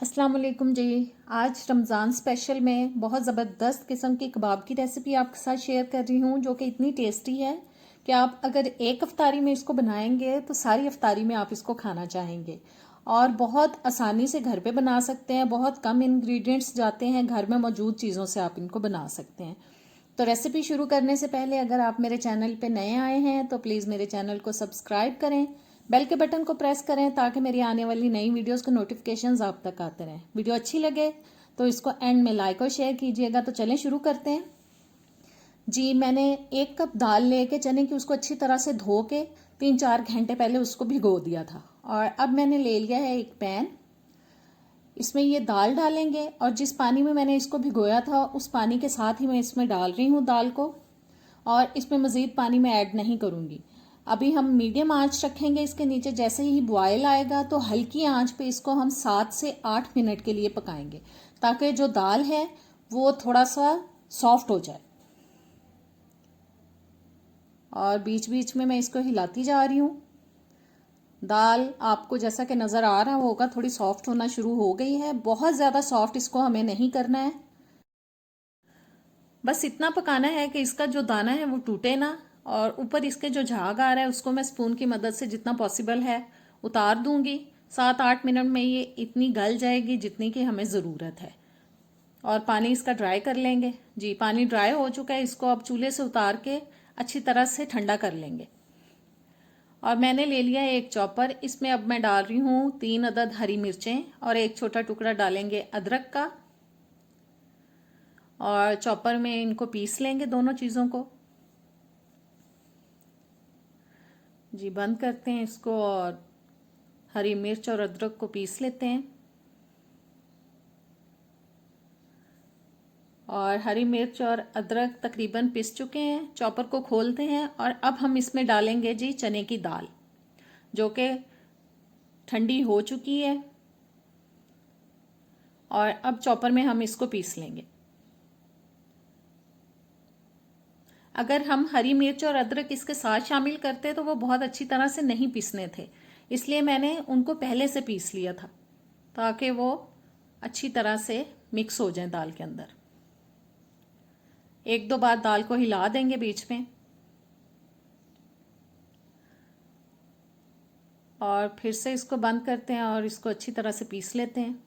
अस्सलाम वालेकुम जी। आज रमज़ान स्पेशल में बहुत ज़बरदस्त किस्म की कबाब की रेसिपी आपके साथ शेयर कर रही हूँ, जो कि इतनी टेस्टी है कि आप अगर एक अफ्तारी में इसको बनाएंगे तो सारी अफ्तारी में आप इसको खाना चाहेंगे। और बहुत आसानी से घर पे बना सकते हैं, बहुत कम इंग्रेडिएंट्स जाते हैं, घर में मौजूद चीज़ों से आप इनको बना सकते हैं। तो रेसिपी शुरू करने से पहले अगर आप मेरे चैनल पे नए आए हैं तो प्लीज़ मेरे चैनल को सब्सक्राइब करें, बेल के बटन को प्रेस करें ताकि मेरी आने वाली नई वीडियोस के नोटिफिकेशंस आप तक आते रहें। वीडियो अच्छी लगे तो इसको एंड में लाइक और शेयर कीजिएगा। तो चलें शुरू करते हैं जी। मैंने 1 कप दाल लेके चने की उसको अच्छी तरह से धो के 3-4 घंटे पहले उसको भिगो दिया था। और अब मैंने ले लिया है एक पैन, इसमें ये दाल डालेंगे और जिस पानी में मैंने इसको भिगोया था उस पानी के साथ ही मैं इसमें डाल रही हूँ दाल को। और इसमें मज़ीद पानी मैं ऐड नहीं करूँगी। अभी हम मीडियम आंच रखेंगे इसके नीचे। जैसे ही बॉयल आएगा तो हल्की आंच पे इसको हम 7 से 8 मिनट के लिए पकाएंगे, ताकि जो दाल है वो थोड़ा सा सॉफ्ट हो जाए। और बीच बीच में मैं इसको हिलाती जा रही हूँ। दाल आपको जैसा कि नज़र आ रहा होगा थोड़ी सॉफ्ट होना शुरू हो गई है। बहुत ज़्यादा सॉफ्ट इसको हमें नहीं करना है, बस इतना पकाना है कि इसका जो दाना है वो टूटे ना। और ऊपर इसके जो झाग आ रहा है उसको मैं स्पून की मदद से जितना पॉसिबल है उतार दूंगी। 7-8 मिनट में ये इतनी गल जाएगी जितनी की हमें ज़रूरत है। और पानी इसका ड्राई कर लेंगे जी। पानी ड्राई हो चुका है, इसको अब चूल्हे से उतार के अच्छी तरह से ठंडा कर लेंगे। और मैंने ले लिया है एक चॉपर, इसमें अब मैं डाल रही हूँ 3 अदद हरी मिर्चें और एक छोटा टुकड़ा डालेंगे अदरक का। और चॉपर में इनको पीस लेंगे दोनों चीज़ों को जी। बंद करते हैं इसको और हरी मिर्च और अदरक को पीस लेते हैं। और हरी मिर्च और अदरक तकरीबन पिस चुके हैं। चॉपर को खोलते हैं और अब हम इसमें डालेंगे जी चने की दाल, जो कि ठंडी हो चुकी है। और अब चॉपर में हम इसको पीस लेंगे। अगर हम हरी मिर्च और अदरक इसके साथ शामिल करते तो वो बहुत अच्छी तरह से नहीं पीसने थे, इसलिए मैंने उनको पहले से पीस लिया था ताकि वो अच्छी तरह से मिक्स हो जाए दाल के अंदर। 1-2 बार दाल को हिला देंगे बीच में और फिर से इसको बंद करते हैं और इसको अच्छी तरह से पीस लेते हैं।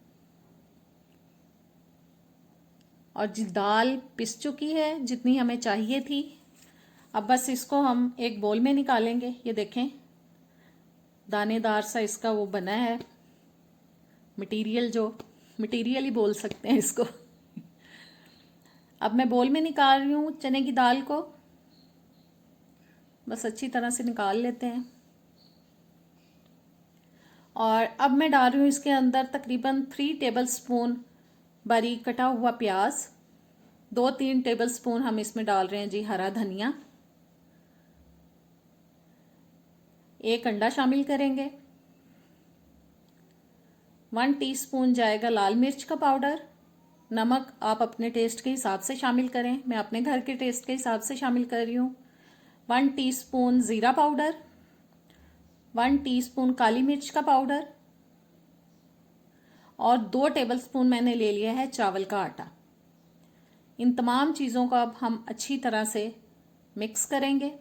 और जी दाल पिस चुकी है जितनी हमें चाहिए थी। अब बस इसको हम एक बोल में निकालेंगे। ये देखें दानेदार सा इसका वो बना है मटेरियल, जो मटेरियल ही बोल सकते हैं इसको। अब मैं बोल में निकाल रही हूँ चने की दाल को, बस अच्छी तरह से निकाल लेते हैं। और अब मैं डाल रही हूँ इसके अंदर तकरीबन 3 टेबल स्पून बारीक कटा हुआ प्याज। 2-3 टेबल स्पून हम इसमें डाल रहे हैं जी हरा धनिया। 1 अंडा शामिल करेंगे। 1 टीस्पून जाएगा लाल मिर्च का पाउडर। नमक आप अपने टेस्ट के हिसाब से शामिल करें, मैं अपने घर के टेस्ट के हिसाब से शामिल कर रही हूँ। 1 टीस्पून ज़ीरा पाउडर, 1 टीस्पून काली मिर्च का पाउडर और 2 टेबलस्पून मैंने ले लिया है चावल का आटा। इन तमाम चीज़ों को अब हम अच्छी तरह से मिक्स करेंगे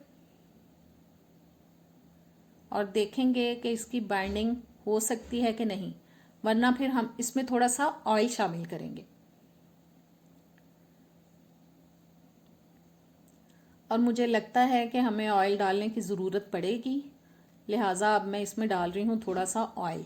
और देखेंगे कि इसकी बाइंडिंग हो सकती है कि नहीं, वरना फिर हम इसमें थोड़ा सा ऑयल शामिल करेंगे। और मुझे लगता है कि हमें ऑयल डालने की ज़रूरत पड़ेगी, लिहाजा अब मैं इसमें डाल रही हूँ थोड़ा सा ऑयल।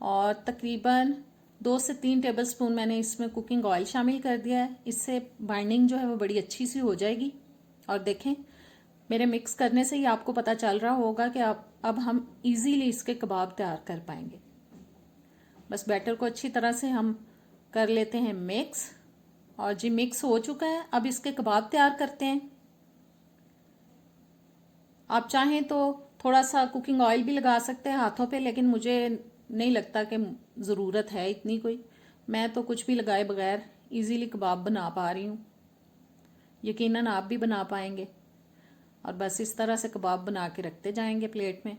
और तकरीबन 2 से 3 टेबलस्पून मैंने इसमें कुकिंग ऑयल शामिल कर दिया है। इससे बाइंडिंग जो है वो बड़ी अच्छी सी हो जाएगी। और देखें मेरे मिक्स करने से ही आपको पता चल रहा होगा कि अब हम इजीली इसके कबाब तैयार कर पाएंगे। बस बैटर को अच्छी तरह से हम कर लेते हैं मिक्स। और जी मिक्स हो चुका है, अब इसके कबाब तैयार करते हैं। आप चाहें तो थोड़ा सा कुकिंग ऑयल भी लगा सकते हैं हाथों पे, लेकिन मुझे नहीं लगता कि ज़रूरत है इतनी कोई। मैं तो कुछ भी लगाए बगैर इजीली कबाब बना पा रही हूँ, यकीनन आप भी बना पाएंगे। और बस इस तरह से कबाब बना के रखते जाएंगे प्लेट में।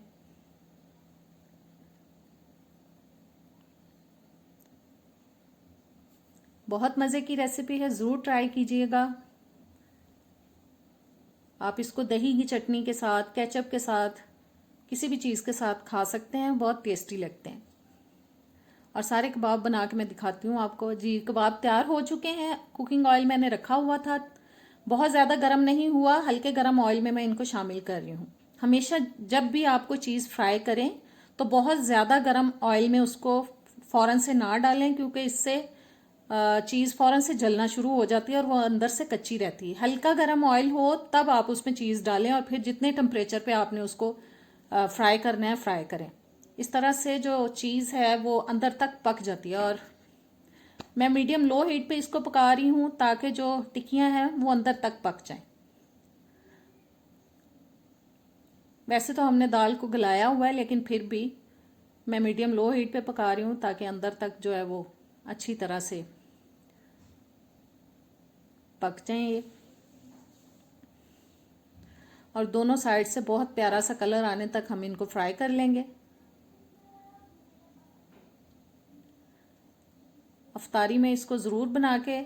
बहुत मज़े की रेसिपी है, ज़रूर ट्राई कीजिएगा। आप इसको दही की चटनी के साथ, केचप के साथ, किसी भी चीज़ के साथ खा सकते हैं, बहुत टेस्टी लगते हैं। और सारे कबाब बना के मैं दिखाती हूँ आपको। जी कबाब तैयार हो चुके हैं। कुकिंग ऑयल मैंने रखा हुआ था, बहुत ज़्यादा गर्म नहीं हुआ, हल्के गर्म ऑयल में मैं इनको शामिल कर रही हूँ। हमेशा जब भी आपको चीज़ फ्राई करें तो बहुत ज़्यादा गर्म ऑयल में उसको फ़ौरन से ना डालें, क्योंकि इससे चीज़ फ़ौरन से जलना शुरू हो जाती है और वो अंदर से कच्ची रहती है। हल्का गर्म ऑयल हो तब आप उसमें चीज़ डालें और फिर जितने टेम्परेचर पे आपने उसको फ्राई करना है फ्राई करें। इस तरह से जो चीज़ है वो अंदर तक पक जाती है। और मैं मीडियम लो हीट पे इसको पका रही हूँ ताकि जो टिक्कियाँ हैं वो अंदर तक पक जाएं। वैसे तो हमने दाल को गलाया हुआ है, लेकिन फिर भी मैं मीडियम लो हीट पे पका रही हूँ ताकि अंदर तक जो है वो अच्छी तरह से पक जाएं ये। और दोनों साइड से बहुत प्यारा सा कलर आने तक हम इनको फ्राई कर लेंगे। अफ्तारी में इसको ज़रूर बना के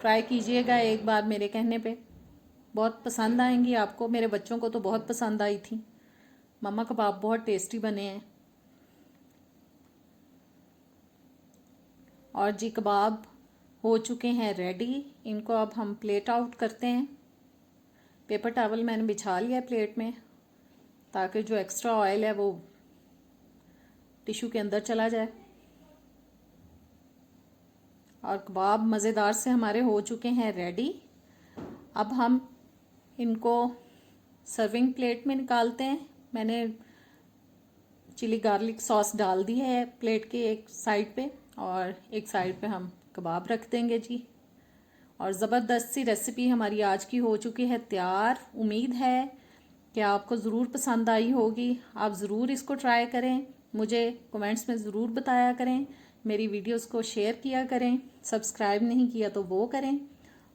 ट्राई कीजिएगा एक बार मेरे कहने पे, बहुत पसंद आएंगी आपको। मेरे बच्चों को तो बहुत पसंद आई थी। मम्मा कबाब बहुत टेस्टी बने हैं। और जी कबाब हो चुके हैं रेडी। इनको अब हम प्लेट आउट करते हैं। पेपर टॉवल मैंने बिछा लिया है प्लेट में ताकि जो एक्स्ट्रा ऑयल है वो टिश्यू के अंदर चला जाए। और कबाब मज़ेदार से हमारे हो चुके हैं रेडी। अब हम इनको सर्विंग प्लेट में निकालते हैं। मैंने चिली गार्लिक सॉस डाल दी है प्लेट के एक साइड पे, और एक साइड पे हम कबाब रख देंगे जी। और ज़बरदस्त सी रेसिपी हमारी आज की हो चुकी है तैयार। उम्मीद है कि आपको ज़रूर पसंद आई होगी। आप ज़रूर इसको ट्राई करें, मुझे कमेंट्स में ज़रूर बताया करें, मेरी वीडियोस को शेयर किया करें, सब्सक्राइब नहीं किया तो वो करें।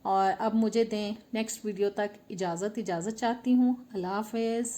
और अब मुझे दें नेक्स्ट वीडियो तक इजाज़त चाहती हूँ। अल्लाह हाफ़िज़।